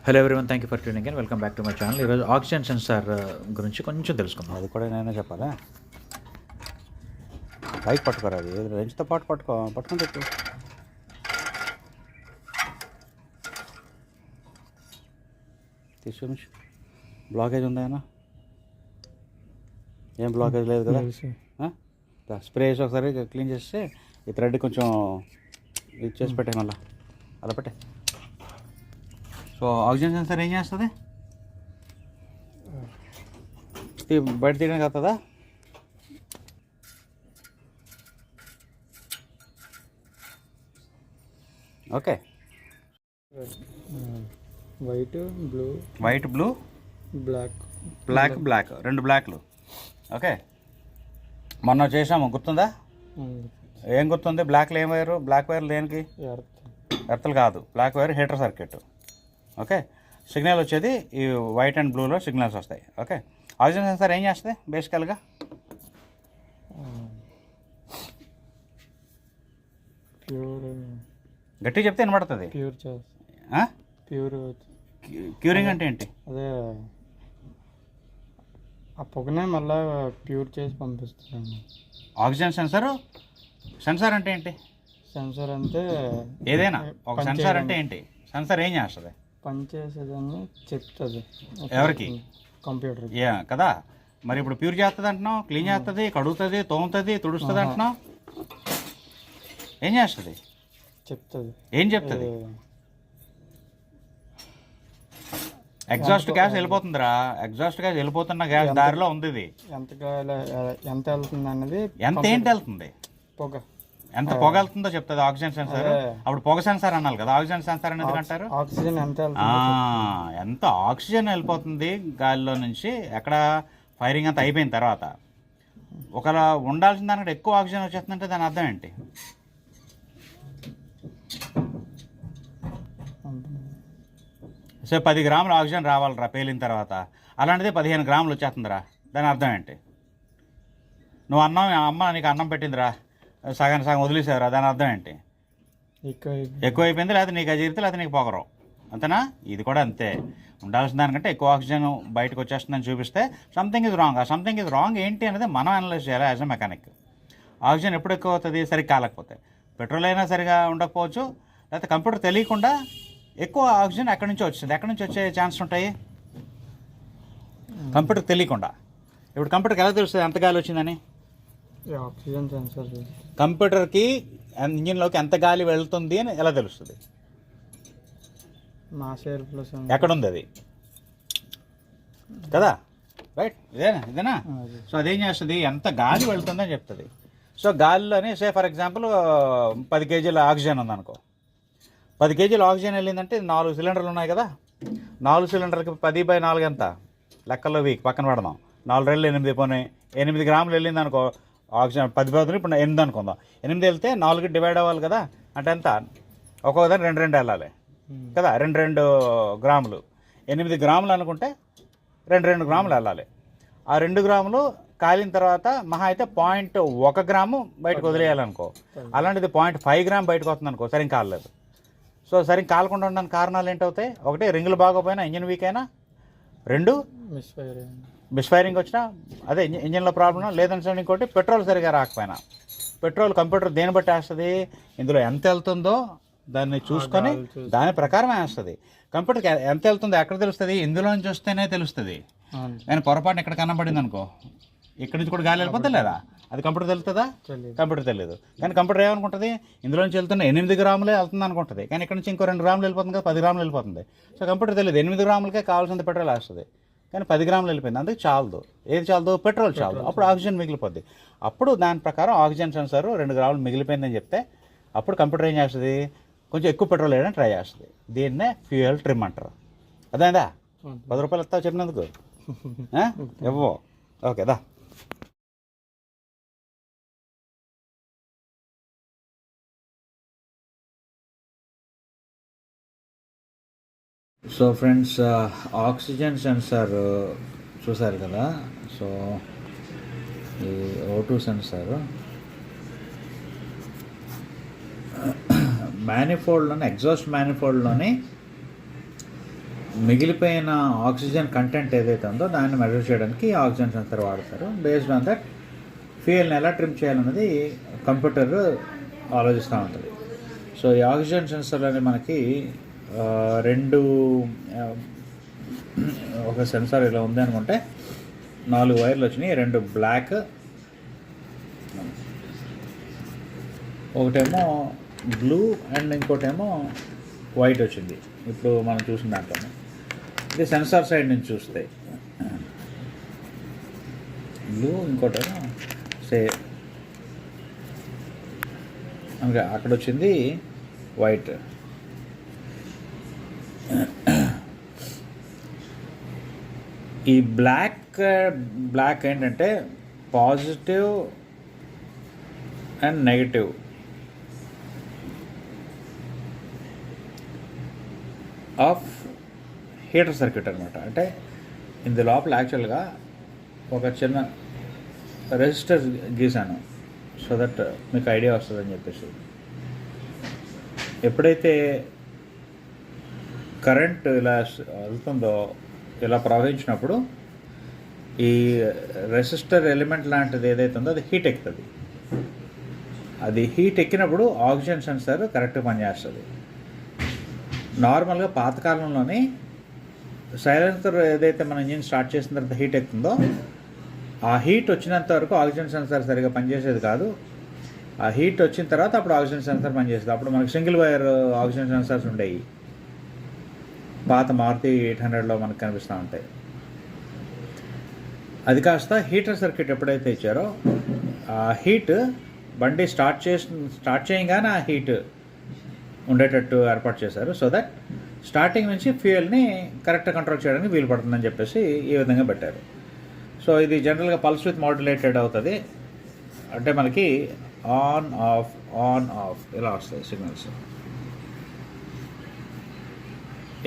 Hello everyone, thank you for tuning in. Welcome back to my channel. ఈరోజు oxygen sensor గురించి కొంచెం తెలుసుకుందాం. అది కూడా నేనే చెప్పాలా? బైక్ పట్టుకోరా, అది రేంజ్తో పాటు పట్టుకొని చెప్పు. తీసుకుని బ్లాకేజ్ ఉందా? ఏం బ్లాకేజ్ లేదు కదా? స్ప్రే వేసి ఒకసారి క్లీన్ చేస్తే ఈ థ్రెడ్ కొంచెం ఇది చేసి పెట్టే, మళ్ళీ అలా పెట్టే. సో ఆక్సిజన్ సెన్సర్ ఏం చేస్తుంది? బయట తీయడానికి వస్తుందా? ఓకే, వైట్ బ్లూ బ్లాక్ రెండు బ్లాక్లు. ఓకే, మొన్న చేసాము, గుర్తుందా? ఏం గుర్తుంది? బ్లాక్లో ఏం వైరు? బ్లాక్ వైర్ దేనికి? ఎర్తలు కాదు, black wire heater circuit. Okay, signal వచ్చేది ఈ వైట్ అండ్ బ్లూలో సిగ్నల్స్ వస్తాయి. ఓకే, ఆక్సిజన్ సెన్సార్ ఏం చేస్తుంది బేసికల్గా? గట్టి చెప్తే వినబడుతుంది. క్యూరింగ్ అంటే ఏంటి? అదే ఆ పొగనే మళ్ళీ ప్యూర్ చేసి పంపిస్తుంది. ఆక్సిజన్ సెన్సార్ అంటే ఏంటి? సెన్సార్ అంటే ఏదైనా ఒక సెన్సార్ అంటే ఏంటి? సెన్సార్ ఏం చేస్తుంది? పనిచేసేదాన్ని చెప్తుంది. ఎవరికి? కంప్యూటర్. కదా. మరి ఇప్పుడు ప్యూర్ చేస్తుంది అంటున్నావు, క్లీన్ చేస్తుంది, కడుగుతుంది, తోముతుంది, తుడుస్తుంది అంటున్నావు. ఏం చేస్తుంది? చెప్తుంది. ఏం చెప్తుంది? ఎగ్జాస్ట్ గ్యాస్ వెళ్ళిపోతుందిరా. ఎగ్జాస్ట్ గ్యాస్ వెళ్ళిపోతున్న గ్యాస్ దారిలో ఉంది. ఇది ఎంత వెళ్తుంది అన్నది. ఎంత ఏంటి వెళ్తుంది? పొగ. ఎంత పొగ వెళ్తుందో చెప్తుంది ఆక్సిజన్ సెన్సార్. అప్పుడు పొగ సెన్సార్ అనాలి కదా, ఆక్సిజన్ సెన్సార్ అనేది అంటారు. ఆక్సిజన్ ఎంత ఆక్సిజన్ వెళ్ళిపోతుంది గాలిలో నుంచి, ఎక్కడ ఫైరింగ్ అంతా అయిపోయిన తర్వాత. ఒకలా ఉండాల్సిన దానికంటే ఎక్కువ ఆక్సిజన్ వచ్చేస్తుందంటే దాని అర్థం ఏంటి? సో 10 గ్రాముల ఆక్సిజన్ రావాలరా పేలిన తర్వాత, అలాంటిది 15 గ్రాములు వచ్చేస్తుందిరా. దాని అర్థం ఏంటి? నువ్వు అమ్మ నీకు అన్నం పెట్టిందిరా, సగం వదిలేసావురా, దాని అర్థం ఏంటి? ఎక్కువ అయిపోయింది, లేకపోతే నీకు అజీరితే, లేకపోతే నీకు పొగరు. అంతేనా? ఇది కూడా అంతే. ఉండాల్సిన దానికంటే ఎక్కువ ఆక్సిజన్ బయటకు వచ్చేస్తుందని చూపిస్తే సంథింగ్ ఇస్ రాంగ్. ఆ సంథింగ్ ఇస్ రాంగ్ ఏంటి అనేది మనం అనలైజ్ చేయాలి యాజ్ ఎ మెకానిక్. ఆక్సిజన్ ఎప్పుడు ఎక్కువ అవుతుంది? సరిగ్గా కాలకపోతే. పెట్రోల్ అయినా సరిగా ఉండకపోవచ్చు, లేకపోతే కంప్యూటర్ తెలియకుండా ఎక్కువ ఆక్సిజన్ ఎక్కడి నుంచి వచ్చింది. ఎక్కడి నుంచి వచ్చే ఛాన్స్ ఉంటాయి? కంప్యూటర్ తెలియకుండా. ఇప్పుడు కంప్యూటర్కి ఎలా తెలుస్తుంది ఎంత గాలి వచ్చిందని? Oxygen sensor. కంప్యూటర్కి ఇంజిన్లోకి ఎంత గాలి వెళ్తుంది అని ఎలా తెలుస్తుంది? ఎక్కడుంది అది? కదా, రైట్? ఇదేనా? సో అదేం చేస్తుంది? ఎంత గాలి వెళ్తుందని చెప్తుంది. సో గాలిలోని ఫర్ ఎగ్జాంపుల్ 10 కేజీల ఆక్సిజన్ ఉందనుకో. 10 కేజీల ఆక్సిజన్ వెళ్ళిందంటే 4 సిలిండర్లు ఉన్నాయి కదా. 4 సిలిండర్కి 10/4 ఎంత? లెక్కల్లో వీక్ పక్కన పడదాం. 4 రెళ్ళు 8 పోనీ 8 గ్రాములు వెళ్ళింది అనుకో ఆక్సిజన్. 10 పోతుంది, ఇప్పుడు 8 అనుకుందాం. 8 వెళ్తే 4 డివైడ్ అవ్వాలి కదా. అంటే ఎంత? ఒక్కొక్కదాన్ని 2 వెళ్ళాలి కదా. 2 గ్రాములు. 8 గ్రాములు అనుకుంటే 2 గ్రాములు వెళ్ళాలి. ఆ 2 గ్రాములు కాలిన తర్వాత మహా అయితే 0.1 గ్రాము బయటకు వదిలేయాలనుకో. అలాంటిది 0.5 గ్రామ్ బయటకు వస్తుంది అనుకో, సరిగ్గా కాలేదు. సో సరిగ్గా కాలకుండా ఉండడానికి కారణాలు ఏంటవుతాయి? ఒకటి, రింగులు బాగోపోయినా, ఇంజిన్ వీక్ అయినా. 2, మిస్ఫైరింగ్ వచ్చినా, అదే ఇంజిన్లో ప్రాబ్లం. లేదంటే ఇంకోటి, పెట్రోల్ సరిగా రాకపోయినా. పెట్రోల్ కంప్యూటర్ దేని బట్టి వేస్తుంది? ఇందులో ఎంత వెళ్తుందో దాన్ని చూసుకొని దాని ప్రకారం వేస్తుంది. కంప్యూటర్కి ఎంత వెళ్తుందో ఎక్కడ తెలుస్తుంది? ఇందులో నుంచి వస్తేనే తెలుస్తుంది. నేను పొరపాటున ఇక్కడ కనబడింది అనుకో, ఇక్కడి నుంచి కూడా గాలి వెళ్ళిపోతుంది లేదా? అది కంప్యూటర్ తెలుస్తుందా? కంప్యూటర్ తెలియదు. కానీ కంప్యూటర్ ఏమనుకుంటుంది? ఇందులో నుంచి వెళ్తున్న 8 గ్రాములే వెళ్తుంది అనుకుంటుంది. కానీ ఇక్కడ నుంచి ఇంకో 2 గ్రాములు వెళ్ళిపోతుంది కదా, 10 గ్రాములు వెళ్ళిపోతుంది. సో కంప్యూటర్ తెలియదు 8 గ్రాములకే కావాల్సిన పెట్రోల్ వేస్తుంది, కానీ 10 గ్రాములు వెళ్ళిపోయింది. అందుకే చాలదు. ఏది చాలదు? పెట్రోల్ చాలదు. అప్పుడు ఆక్సిజన్ మిగిలిపోద్ది. అప్పుడు దాని ప్రకారం ఆక్సిజన్ సెన్సార్ 2 గ్రాములు మిగిలిపోయిందని చెప్తే అప్పుడు కంప్యూటర్ ఏం చేస్తుంది? కొంచెం ఎక్కువ పెట్రోల్ వేయడానికి ట్రై చేస్తుంది. దీన్నే ఫ్యూయల్ ట్రిమ్ అంటారు. అదేందా? 10 రూపాయలు ఇస్తావు చెప్పినందుకు ఇవ్వవు. ఓకేదా? సో ఫ్రెండ్స్, ఆక్సిజన్ సెన్సార్ చూసారు కదా. సో ఈ O2 సెన్సార్ మ్యానిఫోల్డ్లోని, ఎగ్జాస్ట్ మ్యానిఫోల్డ్లోని మిగిలిపోయిన ఆక్సిజన్ కంటెంట్ ఏదైతే ఉందో దాన్ని మెజర్ చేయడానికి ఆక్సిజన్ సెన్సర్ వాడతారు. బేస్డ్ ఆన్ దట్ ఫ్యూయల్ని ఎలా ట్రిమ్ చేయాలన్నది కంప్యూటర్ ఆలోచిస్తూ ఉంటుంది. సో ఈ ఆక్సిజన్ సెన్సర్ అనేది మనకి రెండు ఒక సెన్సార్ ఇలా ఉంది అనుకుంటే 4 వైర్లు వచ్చినాయి, 2 బ్లాక్, ఒకటేమో బ్లూ అండ్ ఇంకోటేమో వైట్ వచ్చింది ఇప్పుడు మనం చూసిన దాంట్లో. ఇది సెన్సార్ సైడ్ నుంచి చూస్తే బ్లూ, ఇంకోటేమో అక్కడ వచ్చింది వైట్. ఈ బ్లాక్ ఏంటంటే positive and negative of heater circuit అనమాట. అంటే ఇందు లోపల యాక్చువల్గా ఒక చిన్న రెసిస్టర్ గీసాను సో దట్ మీకు ఐడియా వస్తుందని చెప్పేసి. ఎప్పుడైతే కరెంట్ ఇలా వెళ్తుందో, ఇలా ప్రవహించినప్పుడు ఈ రెసిస్టర్ ఎలిమెంట్ లాంటిది ఏదైతే ఉందో అది హీట్ ఎక్కుతుంది. అది హీట్ ఎక్కినప్పుడు ఆక్సిజన్ సెన్సార్ కరెక్ట్గా పనిచేస్తుంది. నార్మల్గా పాతకాలంలోని సైలెన్సర్ ఏదైతే మన ఇంజిన్ స్టార్ట్ చేసిన తర్వాత హీట్ ఎక్కుతుందో ఆ హీట్ వచ్చినంత వరకు ఆక్సిజన్ సెన్సార్ సరిగా పనిచేసేది కాదు. ఆ హీట్ వచ్చిన తర్వాత అప్పుడు ఆక్సిజన్ సెన్సార్ పనిచేస్తుంది. అప్పుడు మనకి సింగిల్ వైర్ ఆక్సిజన్ సెన్సార్స్ ఉండేవి, పాత మారుతి 800లో మనకు కనిపిస్తూ ఉంటాయి. అది కాస్త హీటర్ సర్క్యూట్ ఎప్పుడైతే ఇచ్చారో ఆ హీట్ బండి స్టార్ట్ చేయగానే ఆ హీట్ ఉండేటట్టు ఏర్పాటు చేశారు. సో దట్ స్టార్టింగ్ నుంచి ఫ్యూయల్ని కరెక్ట్గా కంట్రోల్ చేయడానికి వీలు పడుతుందని చెప్పేసి ఈ విధంగా పెట్టారు. సో ఇది జనరల్గా పల్స్ విత్ మాడ్యులేటెడ్ అవుతుంది. అంటే మనకి ఆన్ ఆఫ్ ఇలా వస్తాయి సిగ్నల్స్.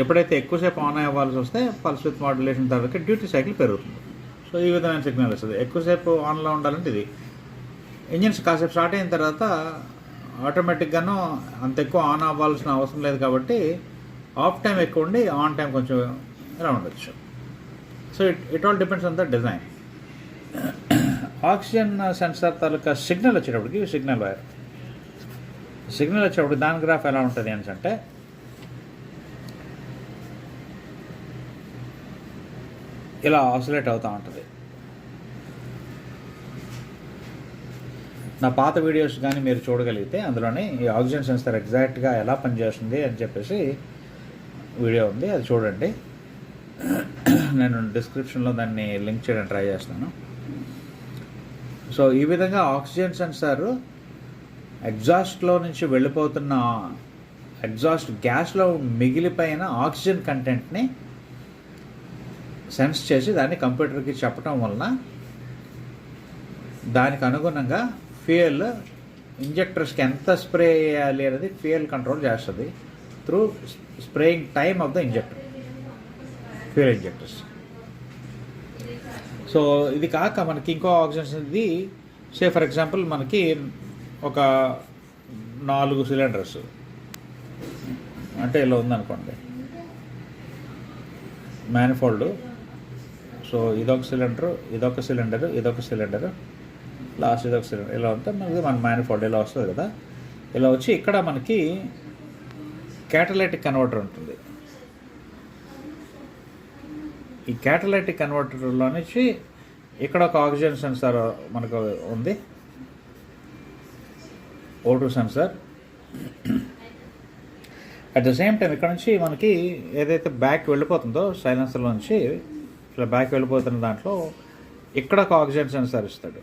ఎప్పుడైతే ఎక్కువసేపు ఆన్ అవ్వాల్సి వస్తే పల్స్ విత్ మాడ్యులేషన్ తర్వాత డ్యూటీ సైకిల్ పెరుగుతుంది. సో ఈ విధమైన సిగ్నల్ వస్తుంది. ఎక్కువసేపు ఆన్లో ఉండాలంటే ఇది ఇంజిన్స్ కాసేపు స్టార్ట్ అయిన తర్వాత ఆటోమేటిక్గాను అంత ఎక్కువ ఆన్ అవ్వాల్సిన అవసరం లేదు కాబట్టి ఆఫ్ టైం ఎక్కువ ఉండి ఆన్ టైం కొంచెం ఇలా ఉండొచ్చు. So it all depends on the design. Oxygen sensor taluka signal వచ్చేటప్పటికి సిగ్నల్ వచ్చేటప్పుడు దాని గ్రాఫ్ ఎలా ఉంటుంది అంటే ఇలా ఆసిలేట్ అవుతూ ఉంటుంది. నా పాత వీడియోస్ కానీ మీరు చూడగలిగితే అందులోనే ఈ ఆక్సిజన్ సెన్సార్ ఎగ్జాక్ట్గా ఎలా పనిచేస్తుంది అని చెప్పేసి వీడియో ఉంది, అది చూడండి. నేను డిస్క్రిప్షన్లో దాన్ని లింక్ చేయడానికి ట్రై చేస్తాను. సో ఈ విధంగా ఆక్సిజన్ సెన్సార్ ఎగ్జాస్ట్లో నుంచి వెళ్ళిపోతున్న ఎగ్జాస్ట్ గ్యాస్లో మిగిలిపోయిన ఆక్సిజన్ కంటెంట్ని సెన్స్ చేసి దాన్ని కంప్యూటర్కి చెప్పడం వలన దానికి అనుగుణంగా ఫ్యూయల్ ఇంజెక్టర్స్కి ఎంత స్ప్రే చేయాలి అనేది ఫ్యూయల్ కంట్రోల్ చేస్తుంది through spraying time of the fuel injectors. So ఇది కాక మనకి ఇంకో ఆక్సిజన్ ఇది ఫర్ ఎగ్జాంపుల్ మనకి ఒక 4 సిలిండర్స్ అంటే ఇలా ఉందనుకోండి మ్యానిఫోల్డ్. సో ఇదొక సిలిండరు లాస్ట్ ఇదొక సిలిండర్ ఇలా ఉంటే మనకి మన మ్యానిఫోల్డ్ ఇలా వస్తుంది కదా. ఇలా వచ్చి ఇక్కడ మనకి క్యాటలైటిక్ కన్వర్టర్ ఉంటుంది. ఈ క్యాటలైటిక్ కన్వర్టర్లో నుంచి ఇక్కడ ఒక ఆక్సిజన్ సెన్సార్ మనకు ఉంది, O2 sensor. At the same time ఇక్కడ నుంచి మనకి ఏదైతే బ్యాక్ వెళ్ళిపోతుందో సైలెన్సర్లో నుంచి ఇట్లా బ్యాక్ వెళ్ళిపోతున్న దాంట్లో ఇక్కడ ఒక ఆక్సిజన్ సెన్సార్ ఇస్తాడు.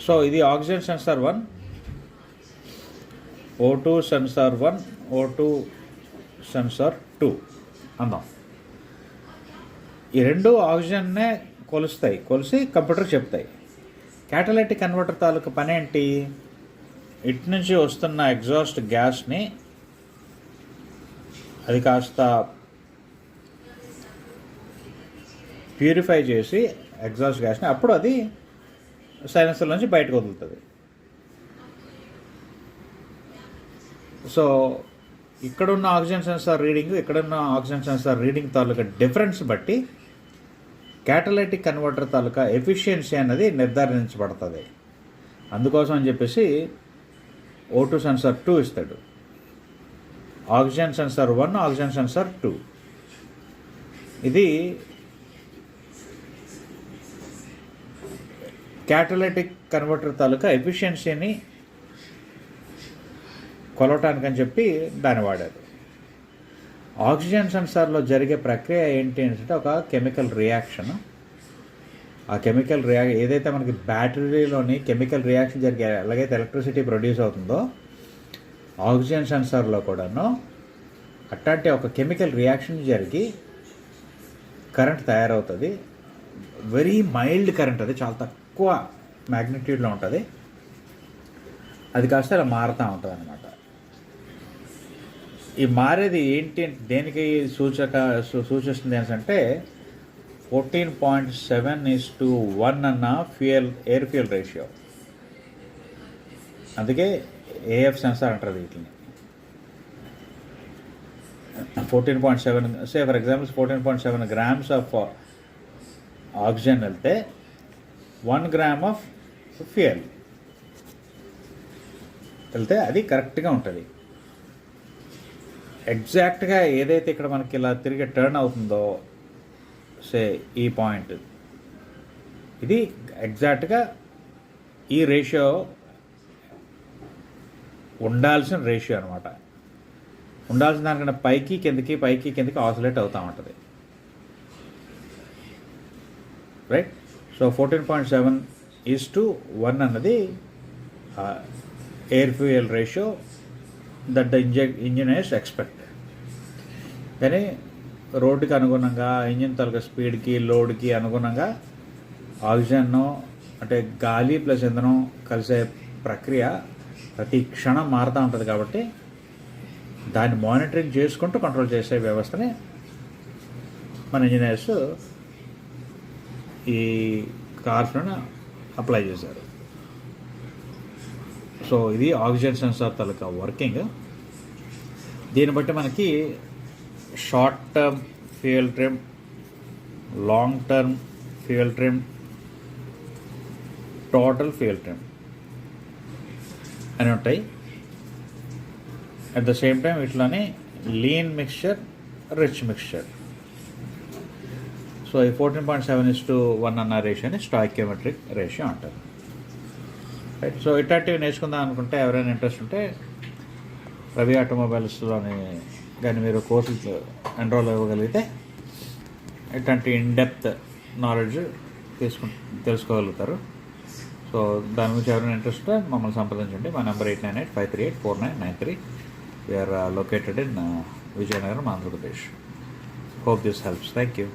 సో ఇది oxygen sensor 1, O2 sensor 1, O2 sensor 2 అందాం. ఈ రెండు ఆక్సిజన్నే కొలిసి కంప్యూటర్ చెప్తాయి. క్యాటలైటిక్ కన్వర్టర్ తాలూకు పని ఏంటి? ఇటు నుంచి వస్తున్న ఎగ్జాస్ట్ గ్యాస్ని అది కాస్త ప్యూరిఫై చేసి ఎగ్జాస్ట్ గ్యాస్ని అప్పుడు అది సైలెన్సర్ నుంచి బయటకు వదులుతుంది. సో ఇక్కడున్న ఆక్సిజన్ సెన్సార్ రీడింగ్ ఇక్కడున్న ఆక్సిజన్ సెన్సార్ రీడింగ్ తాలూకా డిఫరెన్స్ బట్టి క్యాటలైటిక్ కన్వర్టర్ తాలూకా ఎఫిషియన్సీ అనేది నిర్ధారించబడుతుంది. అందుకోసం అని చెప్పేసి O2 సెన్సార్ 2 ఇస్తాడు, ఆక్సిజన్ సెన్సార్ 1, ఆక్సిజన్ సెన్సార్ 2. ఇది క్యాటలైటిక్ కన్వర్టర్ తాలూకా ఎఫిషియన్సీని కొలవటానికని చెప్పి దాన్ని వాడారు. ఆక్సిజన్ సెన్సార్లో జరిగే ప్రక్రియ ఏంటి అంటే ఒక కెమికల్ రియాక్షన్. ఆ కెమికల్ ఏదైతే మనకి బ్యాటరీలోని కెమికల్ రియాక్షన్ జరిగే ఎలాగైతే ఎలక్ట్రిసిటీ ప్రొడ్యూస్ అవుతుందో ఆక్సిజన్ సెన్సార్లో కూడాను అట్లాంటి ఒక కెమికల్ రియాక్షన్ జరిగి కరెంట్ తయారవుతుంది. వెరీ మైల్డ్ కరెంట్, అది చాలా తక్కువ మ్యాగ్నిట్యూడ్లో ఉంటుంది. అది కాస్త అలా మారుతూ ఉంటుంది అన్నమాట. ఈ మారేది ఏంటి దేనికి సూచిస్తుంది అంటే 14.7:1 అన్న ఎయిర్ ఫ్యూయల్ రేషియో. అందుకే ఏఎఫ్ సెన్సార్ అంటారు వీటిని. 14.7 say for example 14.7 grams of oxygen వెళ్తే 1 gram ఆఫ్ ఫ్యూయల్ వెళ్తే అది కరెక్ట్గా ఉంటుంది. ఎగ్జాక్ట్గా ఏదైతే ఇక్కడ మనకి ఇలా తిరిగి టర్న్ అవుతుందో సే ఈ పాయింట్, ఇది ఎగ్జాక్ట్గా ఈ రేషియో ఉండాల్సిన రేషియో అనమాట. ఉండాల్సిన దానికన్నా పైకి కిందకి ఆసిలేట్ అవుతూ ఉంటుంది. రైట్. సో 14.7:1 అన్నది air fuel ratio that the engineers expect. కానీ రోడ్డుకి అనుగుణంగా ఇంజిన్ తాలూకా స్పీడ్కి లోడ్కి అనుగుణంగా ఆక్సిజన్ అంటే గాలి ప్లస్ ఇంధనం కలిసే ప్రక్రియ ప్రతి క్షణం మారుతూ ఉంటుంది. కాబట్టి దాన్ని మానిటరింగ్ చేసుకుంటూ కంట్రోల్ చేసే వ్యవస్థని మన ఇంజనీర్స్ ఈ కార్స్లను అప్లై చేశారు. సో ఇది ఆక్సిజన్ సెన్సార్ తాలూకా వర్కింగ్. దీన్ని బట్టి మనకి short term fuel trim, long term fuel trim, total fuel trim అని ఉంటాయి. అట్ ద సేమ్ టైం వీటిలోని lean mixture, rich mixture. So ఈ 14.7:1 అన్న రేషియోని స్టాయికియోమెట్రిక్ రేషియో అంటారు. రైట్. సో ఇట్లాంటివి నేర్చుకుందాం అనుకుంటే ఎవరైనా ఇంట్రెస్ట్ ఉంటే రవి ఆటోమొబైల్స్లోని కానీ మీరు కోర్సులు ఎన్రోల్ అవ్వగలిగితే ఇట్లాంటి ఇన్డెప్త్ నాలెడ్జ్ తెలుసుకోగలుగుతారు. సో దాని గురించి ఎవరైనా ఇంట్రెస్ట్ ఉంటే మమ్మల్ని సంప్రదించండి. మా నెంబర్ 8985384993. We are located in Vizianagaram, Andhra Pradesh. Hope this helps. Thank you.